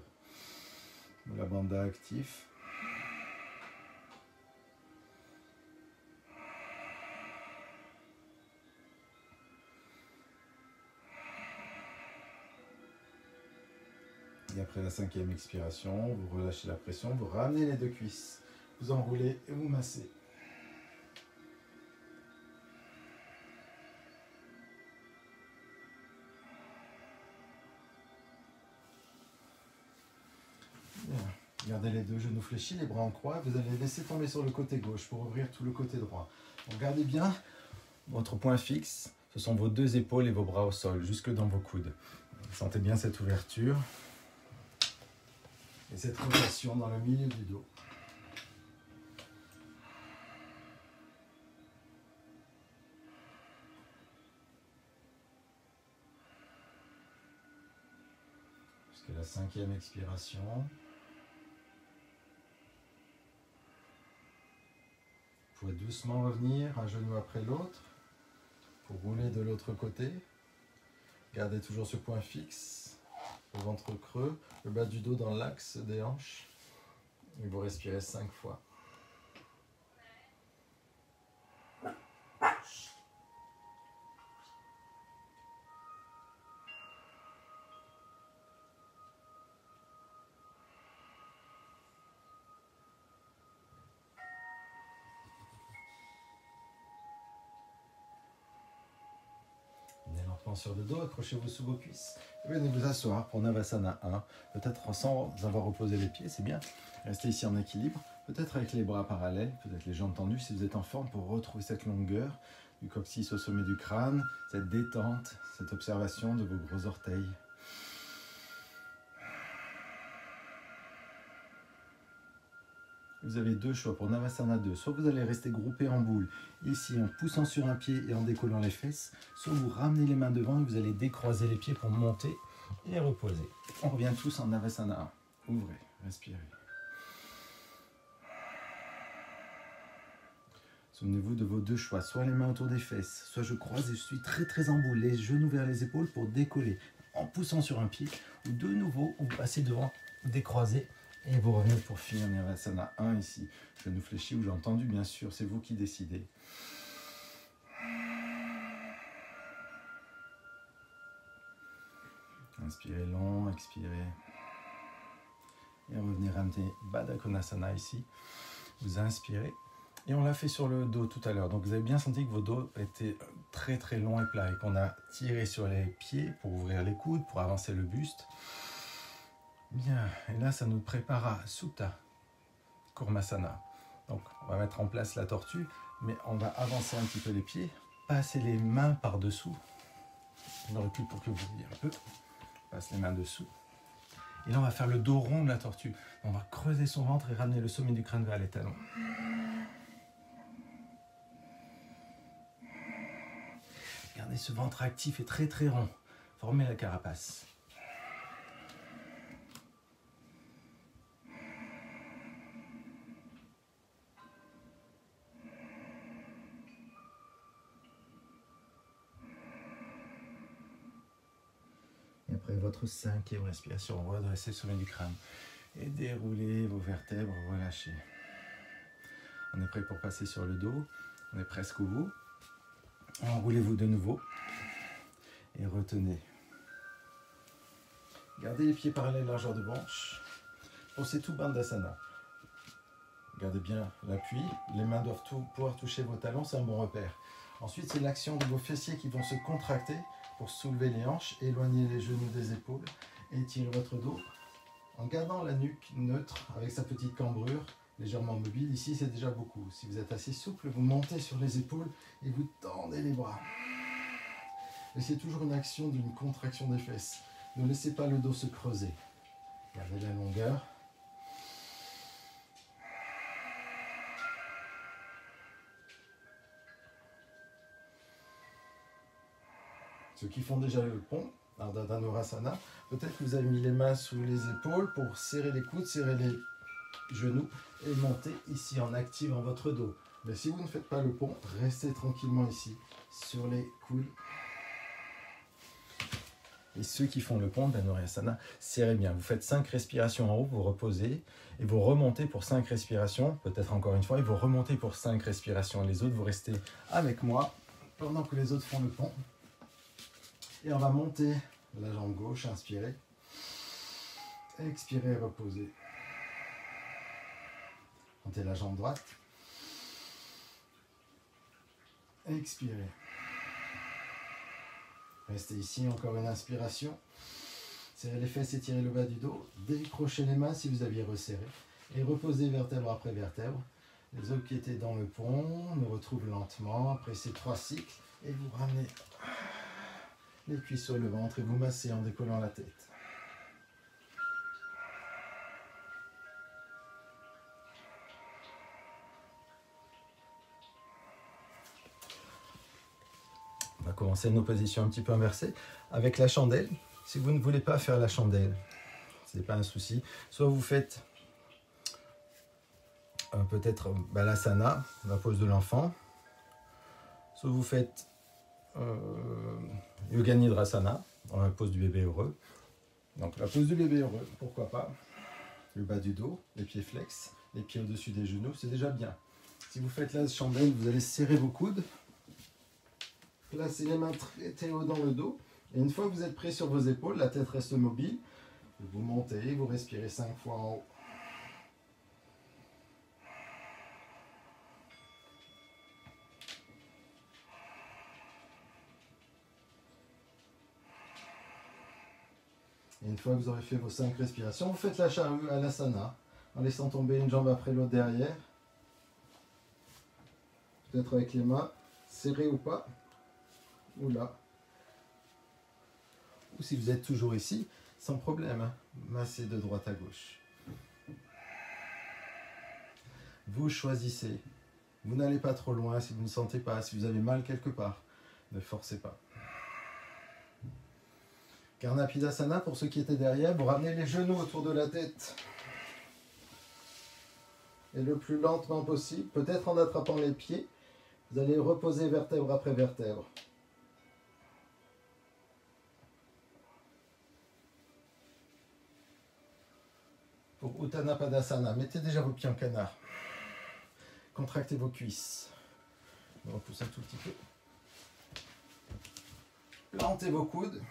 la bandha actif. Et après la cinquième expiration, vous relâchez la pression, vous ramenez les deux cuisses, vous enroulez et vous massez. Bien. Gardez les deux genoux fléchis, les bras en croix, vous allez laisser tomber sur le côté gauche pour ouvrir tout le côté droit. Regardez bien votre point fixe, ce sont vos deux épaules et vos bras au sol, jusque dans vos coudes. Sentez bien cette ouverture. Et cette rotation dans le milieu du dos. Jusqu'à la cinquième expiration. Vous pouvez doucement revenir, un genou après l'autre, pour rouler de l'autre côté. Gardez toujours ce point fixe. Le ventre creux, le bas du dos dans l'axe des hanches. Et vous respirez 5 fois. tranquillement sur le dos, accrochez-vous sous vos cuisses. Venez vous asseoir pour Navasana 1, peut-être sans avoir reposé les pieds, c'est bien. Restez ici en équilibre, peut-être avec les bras parallèles, peut-être les jambes tendues si vous êtes en forme pour retrouver cette longueur du coccyx au sommet du crâne, cette détente, cette observation de vos gros orteils. Vous avez deux choix pour Navasana 2. Soit vous allez rester groupé en boule, ici en poussant sur un pied et en décollant les fesses, soit vous ramenez les mains devant et vous allez décroiser les pieds pour monter et reposer. On revient tous en Navasana 1. Ouvrez, respirez. Souvenez-vous de vos deux choix, soit les mains autour des fesses, soit je croise et je suis très en boule, les genoux vers les épaules pour décoller, en poussant sur un pied, ou de nouveau, vous passez devant, décroisez, et vous revenez pour finir Navasana 1 ici. Genou fléchi ou j'ai entendu, bien sûr, c'est vous qui décidez. Inspirez long, expirez. Et revenez ramener Baddha Konasana ici. Vous inspirez. Et on l'a fait sur le dos tout à l'heure. Donc vous avez bien senti que vos dos étaient très long et plat et qu'on a tiré sur les pieds pour ouvrir les coudes, pour avancer le buste. Bien, et là ça nous prépare à Supta Kurmasana. Donc on va mettre en place la tortue, mais on va avancer un petit peu les pieds, passer les mains par-dessous. On recule pour que vous voyez un peu. On passe les mains dessous. Et là on va faire le dos rond de la tortue. On va creuser son ventre et ramener le sommet du crâne vers les talons. Gardez ce ventre actif et très rond. Formez la carapace. Et après votre cinquième respiration, redressez le sommet du crâne. Et déroulez vos vertèbres, relâchez. On est prêt pour passer sur le dos. On est presque au bout. Enroulez-vous de nouveau. Et retenez. Gardez les pieds parallèles largeur de branche. Pour Setu Bandhasana. Gardez bien l'appui. Les mains doivent pouvoir toucher vos talons, c'est un bon repère. Ensuite, c'est l'action de vos fessiers qui vont se contracter pour soulever les hanches, éloigner les genoux des épaules et étirer votre dos en gardant la nuque neutre avec sa petite cambrure légèrement mobile. Ici, c'est déjà beaucoup. Si vous êtes assez souple, vous montez sur les épaules et vous tendez les bras. Et c'est toujours une action d'une contraction des fesses. Ne laissez pas le dos se creuser. Gardez la longueur. Ceux qui font déjà le pont, Ardha Dhanurasana, peut-être que vous avez mis les mains sous les épaules pour serrer les coudes, serrer les genoux et monter ici en activant votre dos. Mais si vous ne faites pas le pont, restez tranquillement ici sur les coudes. Et ceux qui font le pont, Dhanurasana, serrez bien. Vous faites 5 respirations en haut, vous reposez et vous remontez pour 5 respirations, peut-être encore une fois, et vous remontez pour 5 respirations. Les autres, vous restez avec moi pendant que les autres font le pont. Et on va monter la jambe gauche, inspirez. Expirez, reposez. Montez la jambe droite. Expirez. Restez ici, encore une inspiration. Serrez les fesses, étirez le bas du dos. Décrochez les mains si vous aviez resserré. Et reposez vertèbre après vertèbre. Les os qui étaient dans le pont nous retrouvent lentement après ces 3 cycles. Et vous ramenez les cuisses sur le ventre et vous massez en décollant la tête. On va commencer nos positions un petit peu inversées avec la chandelle. Si vous ne voulez pas faire la chandelle, ce n'est pas un souci. Soit vous faites peut-être Balasana, la pose de l'enfant. Soit vous faites Yoga Nidrasana, la pose du bébé heureux. Donc la pose du bébé heureux, pourquoi pas. Le bas du dos, les pieds flex, les pieds au-dessus des genoux, c'est déjà bien. Si vous faites la chandelle, vous allez serrer vos coudes. Placez les mains très haut dans le dos. Et une fois que vous êtes prêt sur vos épaules, la tête reste mobile. Vous montez, vous respirez 5 fois en haut. Et une fois que vous aurez fait vos 5 respirations, vous faites la charrue à l'asana, en laissant tomber une jambe après l'autre derrière. Peut-être avec les mains serrées ou pas, ou là. Ou si vous êtes toujours ici, sans problème, hein. Massez de droite à gauche. Vous choisissez. Vous n'allez pas trop loin si vous ne sentez pas, si vous avez mal quelque part. Ne forcez pas. Karnapidasana, pour ceux qui étaient derrière, vous ramenez les genoux autour de la tête. Et le plus lentement possible, peut-être en attrapant les pieds, vous allez reposer vertèbre après vertèbre. Pour Uttanapadasana, mettez déjà vos pieds en canard. Contractez vos cuisses. On repousse un tout petit peu. Plantez vos coudes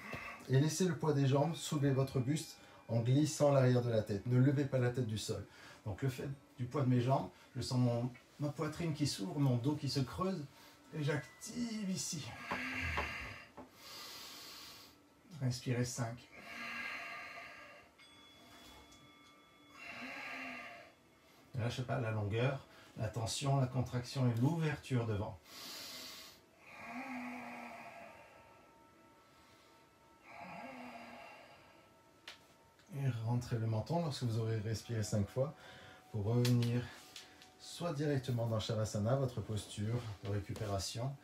et laissez le poids des jambes soulever votre buste en glissant l'arrière de la tête. Ne levez pas la tête du sol. Donc le fait du poids de mes jambes, je sens ma poitrine qui s'ouvre, mon dos qui se creuse et j'active ici. Respirez 5. Ne lâchez pas la longueur, la tension, la contraction et l'ouverture devant. Et rentrez le menton lorsque vous aurez respiré 5 fois pour revenir soit directement dans Shavasana, votre posture de récupération,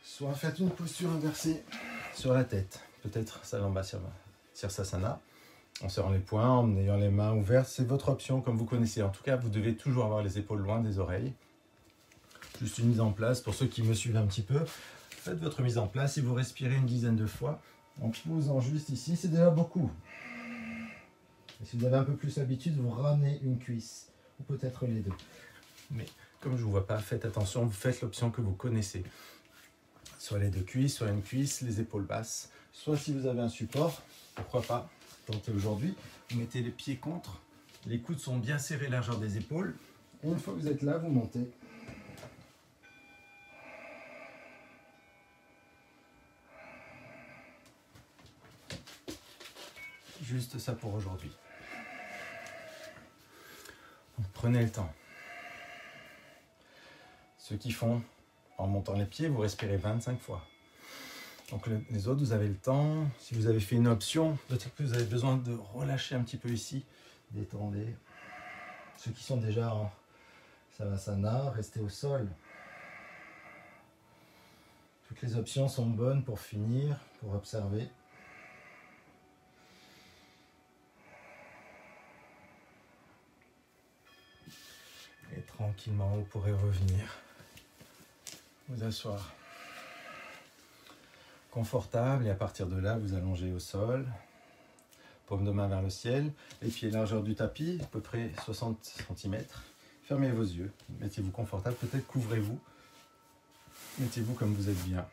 soit faites une posture inversée sur la tête, peut-être Salamba Sirsasana, en serrant les poings, en ayant les mains ouvertes, c'est votre option comme vous connaissez. En tout cas, vous devez toujours avoir les épaules loin des oreilles. Juste une mise en place, pour ceux qui me suivent un petit peu, faites votre mise en place et vous respirez une dizaine de fois en posant juste ici, c'est déjà beaucoup. Et si vous avez un peu plus l'habitude, vous ramenez une cuisse, ou peut-être les deux. Mais comme je ne vous vois pas, faites attention, vous faites l'option que vous connaissez. Soit les deux cuisses, soit une cuisse, les épaules basses. Soit si vous avez un support, pourquoi pas, tentez aujourd'hui, vous mettez les pieds contre, les coudes sont bien serrés, largeur des épaules. Et une fois que vous êtes là, vous montez. Juste ça pour aujourd'hui. Prenez le temps. Ceux qui font en montant les pieds, vous respirez 25 fois. Donc les autres, vous avez le temps. Si vous avez fait une option, peut-être que vous avez besoin de relâcher un petit peu ici. Détendez. Ceux qui sont déjà en Savasana, restez au sol. Toutes les options sont bonnes pour finir, pour observer. Et tranquillement, vous pourrez revenir, vous asseoir confortable et à partir de là, vous allongez au sol, paume de main vers le ciel, les pieds largeur du tapis, à peu près 60 cm. Fermez vos yeux, mettez-vous confortable, peut-être couvrez-vous, mettez-vous comme vous êtes bien.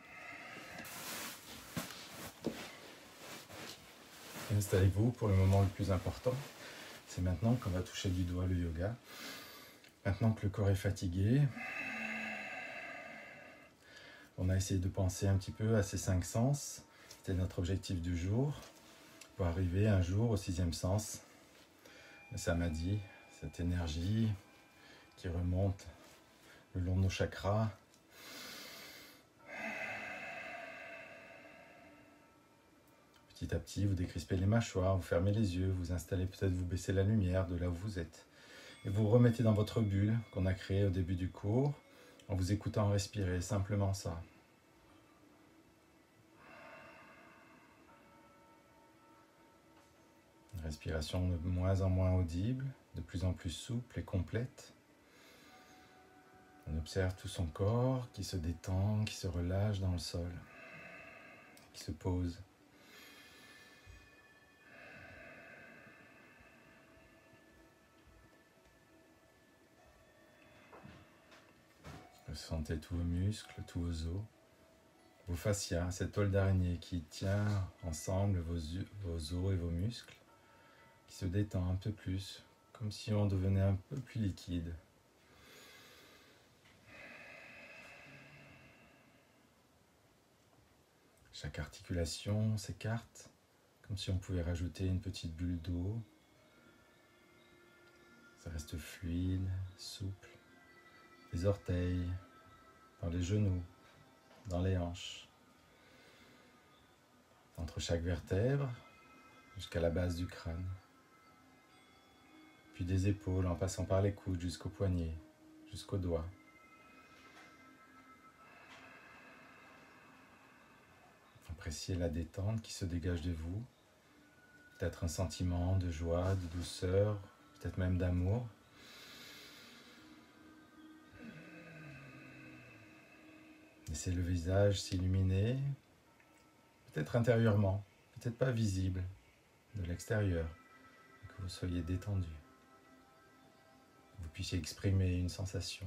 Installez-vous pour le moment le plus important. C'est maintenant qu'on va toucher du doigt le yoga. Maintenant que le corps est fatigué, on a essayé de penser un petit peu à ces 5 sens. C'était notre objectif du jour, pour arriver un jour au 6e sens, le samadhi, cette énergie qui remonte le long de nos chakras. Petit à petit, vous décrispez les mâchoires, vous fermez les yeux, vous installez peut-être, vous baissez la lumière de là où vous êtes. Et vous remettez dans votre bulle qu'on a créée au début du cours, en vous écoutant respirer, simplement ça. Une respiration de moins en moins audible, de plus en plus souple et complète. On observe tout son corps qui se détend, qui se relâche dans le sol, qui se pose. Vous sentez tous vos muscles, tous vos os, vos fascias, cette toile d'araignée qui tient ensemble vos os et vos muscles, qui se détend un peu plus, comme si on devenait un peu plus liquide. Chaque articulation s'écarte, comme si on pouvait rajouter une petite bulle d'eau. Ça reste fluide, souple. Les orteils, dans les genoux, dans les hanches. Entre chaque vertèbre, jusqu'à la base du crâne. Puis des épaules en passant par les coudes jusqu'aux poignets, jusqu'aux doigts. Appréciez la détente qui se dégage de vous. Peut-être un sentiment de joie, de douceur, peut-être même d'amour. Laissez le visage s'illuminer, peut-être intérieurement, peut-être pas visible, de l'extérieur, que vous soyez détendu. Vous puissiez exprimer une sensation,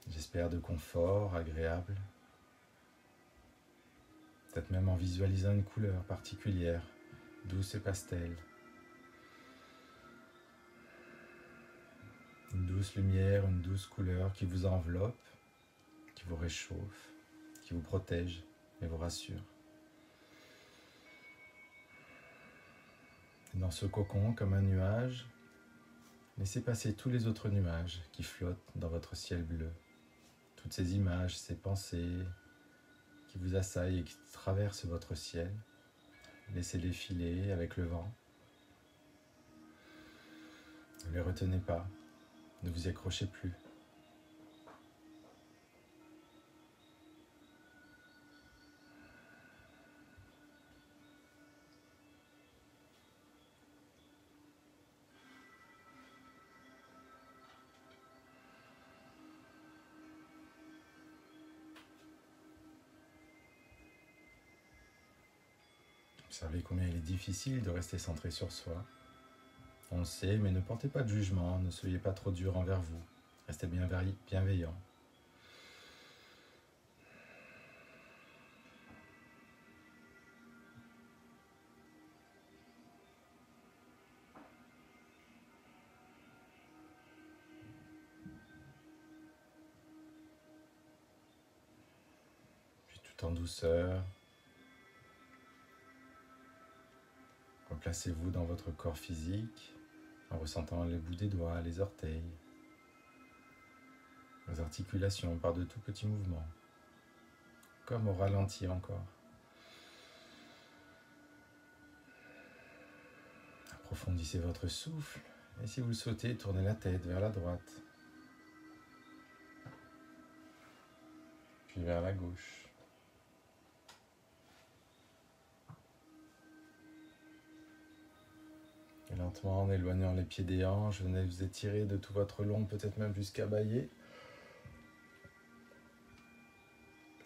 j'espère de confort, agréable, peut-être même en visualisant une couleur particulière, douce et pastel. Une douce lumière, une douce couleur qui vous enveloppe, qui vous réchauffe, qui vous protège et vous rassure. Et dans ce cocon, comme un nuage, laissez passer tous les autres nuages qui flottent dans votre ciel bleu. Toutes ces images, ces pensées qui vous assaillent et qui traversent votre ciel. Laissez-les filer avec le vent. Ne les retenez pas, ne vous y accrochez plus. Observez combien il est difficile de rester centré sur soi. On le sait, mais ne portez pas de jugement, ne soyez pas trop dur envers vous. Restez bienveillant. Puis tout en douceur, replacez-vous dans votre corps physique en ressentant les bouts des doigts, les orteils, les articulations par de tout petits mouvements, comme au ralenti encore. Approfondissez votre souffle et si vous le souhaitez, tournez la tête vers la droite, puis vers la gauche. Et lentement, en éloignant les pieds des hanches, venez vous étirer de tout votre long, peut-être même jusqu'à bâiller.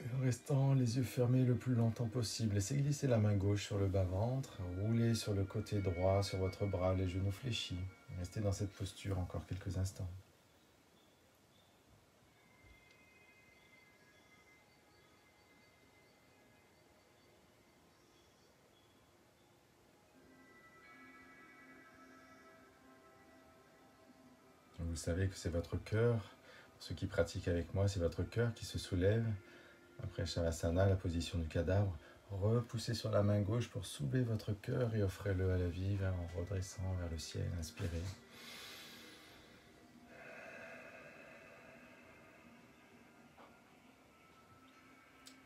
Et en restant les yeux fermés le plus longtemps possible, laissez glisser la main gauche sur le bas-ventre, roulez sur le côté droit sur votre bras, les genoux fléchis. Restez dans cette posture encore quelques instants. Vous savez que c'est votre cœur, pour ceux qui pratiquent avec moi, c'est votre cœur qui se soulève. Après Shavasana, la position du cadavre, repoussez sur la main gauche pour soulever votre cœur et offrez-le à la vie en redressant vers le ciel. Inspirez.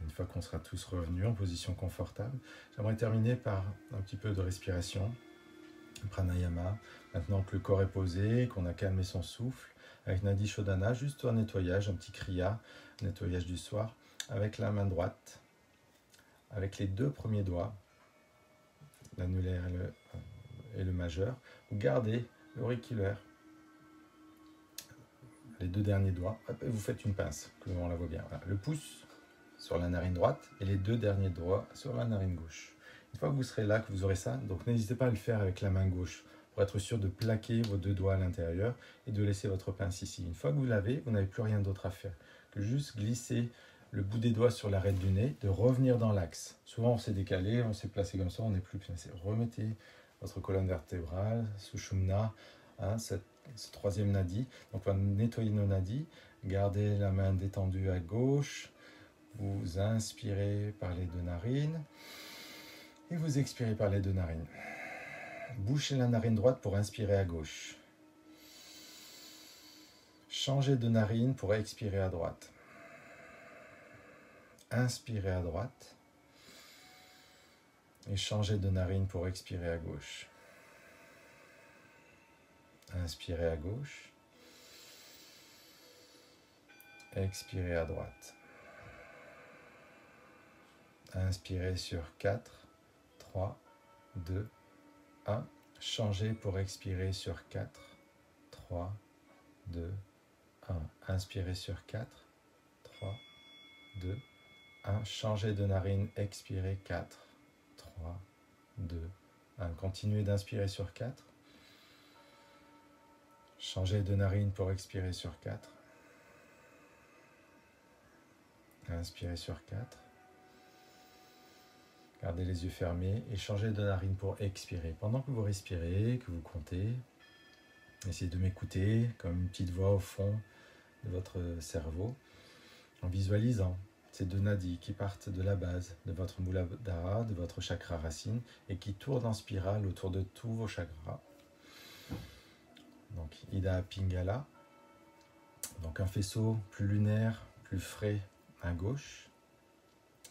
Une fois qu'on sera tous revenus en position confortable, j'aimerais terminer par un petit peu de respiration. Pranayama, maintenant que le corps est posé, qu'on a calmé son souffle, avec Nadi Shodhana, juste un nettoyage, un petit kriya, nettoyage du soir, avec la main droite, avec les deux premiers doigts, l'annulaire et le majeur, vous gardez l'auriculaire, les deux derniers doigts, et vous faites une pince, que on la voit bien. Voilà. Le pouce sur la narine droite et les deux derniers doigts sur la narine gauche. Une fois que vous serez là, que vous aurez ça, donc n'hésitez pas à le faire avec la main gauche pour être sûr de plaquer vos deux doigts à l'intérieur et de laisser votre pince ici. Une fois que vous l'avez, vous n'avez plus rien d'autre à faire que juste glisser le bout des doigts sur l'arête du nez, de revenir dans l'axe. Souvent on s'est décalé, on s'est placé comme ça, on n'est plus placé. Remettez votre colonne vertébrale, Sushumna, ce troisième nadi. Donc on va nettoyer nos nadis, gardez la main détendue à gauche, vous inspirez par les deux narines. Et vous expirez par les deux narines. Bouchez la narine droite pour inspirer à gauche. Changez de narine pour expirer à droite. Inspirez à droite. Et changez de narine pour expirer à gauche. Inspirez à gauche. Expirez à droite. Inspirez sur 4, 3, 2, 1. Changez pour expirer sur 4, 3, 2, 1. Inspirez sur 4, 3, 2, 1. Changez de narine, expirez 4, 3, 2, 1. Continuez d'inspirer sur 4. Changez de narine pour expirer sur 4. Inspirez sur 4. Gardez les yeux fermés et changez de narine pour expirer. Pendant que vous respirez, que vous comptez, essayez de m'écouter comme une petite voix au fond de votre cerveau, en visualisant ces deux nadis qui partent de la base de votre Muladhara, de votre chakra racine, et qui tournent en spirale autour de tous vos chakras. Donc Ida Pingala, donc un faisceau plus lunaire, plus frais à gauche,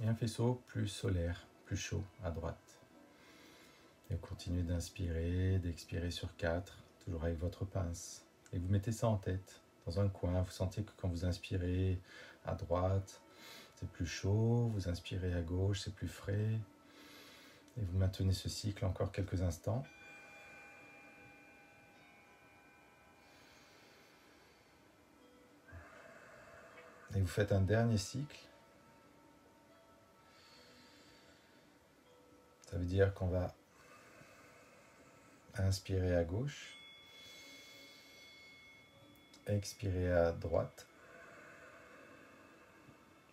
et un faisceau plus solaire, plus chaud à droite. Et vous continuez d'inspirer, d'expirer sur 4, toujours avec votre pince. Et vous mettez ça en tête, dans un coin. Vous sentez que quand vous inspirez à droite, c'est plus chaud. Vous inspirez à gauche, c'est plus frais. Et vous maintenez ce cycle encore quelques instants. Et vous faites un dernier cycle. Ça veut dire qu'on va inspirer à gauche, expirer à droite,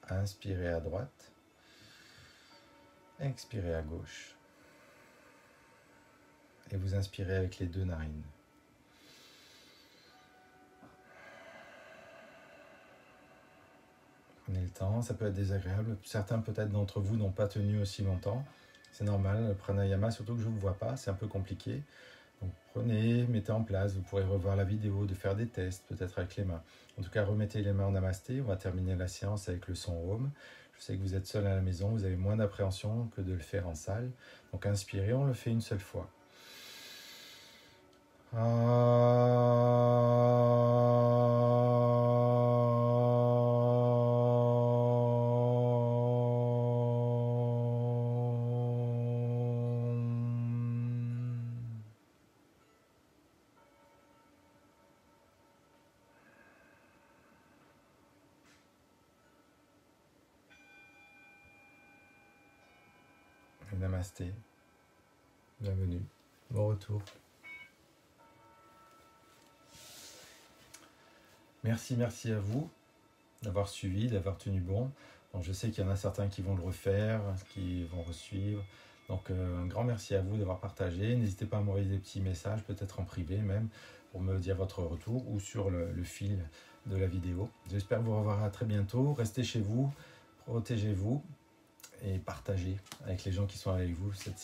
inspirer à droite, expirer à gauche. Et vous inspirez avec les deux narines. Prenez le temps, ça peut être désagréable. Certains peut-être d'entre vous n'ont pas tenu aussi longtemps. C'est normal, le pranayama, surtout que je ne vous vois pas, c'est un peu compliqué. Donc prenez, mettez en place, vous pourrez revoir la vidéo, de faire des tests, peut-être avec les mains. En tout cas, remettez les mains en namasté. On va terminer la séance avec le son Om. Je sais que vous êtes seul à la maison, vous avez moins d'appréhension que de le faire en salle. Donc inspirez, on le fait une seule fois. Namasté, bienvenue, bon retour. Merci à vous d'avoir suivi, d'avoir tenu bon. Donc, je sais qu'il y en a certains qui vont le refaire, qui vont resuivre. Donc un grand merci à vous d'avoir partagé. N'hésitez pas à m'envoyer des petits messages, peut-être en privé même, pour me dire votre retour ou sur le fil de la vidéo. J'espère vous revoir à très bientôt. Restez chez vous, protégez-vous et partagez avec les gens qui sont avec vous cette